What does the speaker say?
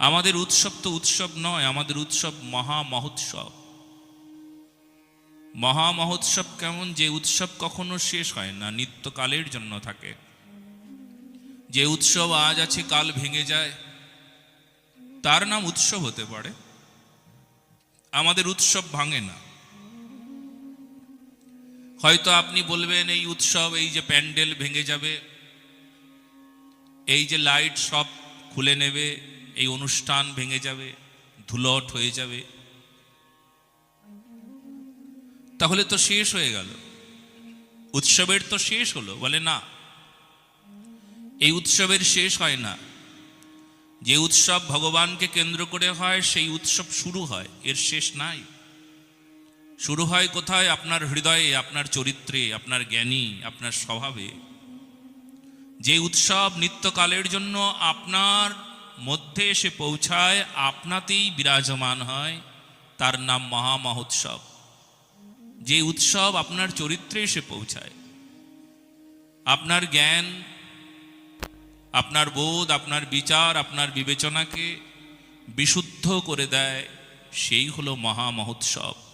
আমাদের উৎসব তো উৎসব নয়, আমাদের উৎসব মহা মহোৎসব। মহা মহোৎসব কেমন? যে উৎসব কখনো শেষ হয় না, নিত্যকালের জন্য থাকে। যে উৎসব আজ আছে কাল ভেঙে যায়, তার নাম উৎসব হতে পারে। আমাদের উৎসব ভাঙে না। হয়তো আপনি বলবেন এই উৎসব, এই যে প্যান্ডেল ভেঙে যাবে, এই যে লাইট সব খুলে নেবে, এই অনুষ্ঠান ভেঙে যাবে, ধুলট হয়ে যাবে, তাহলে তো শেষ হয়ে গেল, উৎসবের তো শেষ হলো। বলে না, এই উৎসবের শেষ হয় না। যে উৎসব ভগবানকে কেন্দ্র করে হয় সেই উৎসব শুরু হয়, এর শেষ নাই। শুরু হয় কোথায়? আপনার হৃদয়ে, আপনার চরিত্রে, আপনার জ্ঞানী, আপনার স্বভাবে। যে উৎসব নিত্যকালের জন্য আপনার মধ্যে এসে পৌঁছায়, আপনাতেই বিরাজমান হয়, তার নাম মহা মহোৎসব। যে উৎসব আপনার চরিত্রে এসে পৌঁছায়, আপনার জ্ঞান, আপনার বোধ, আপনার বিচার, আপনার বিবেচনাকে বিশুদ্ধ করে দেয়, সেই হলো মহা মহোৎসব।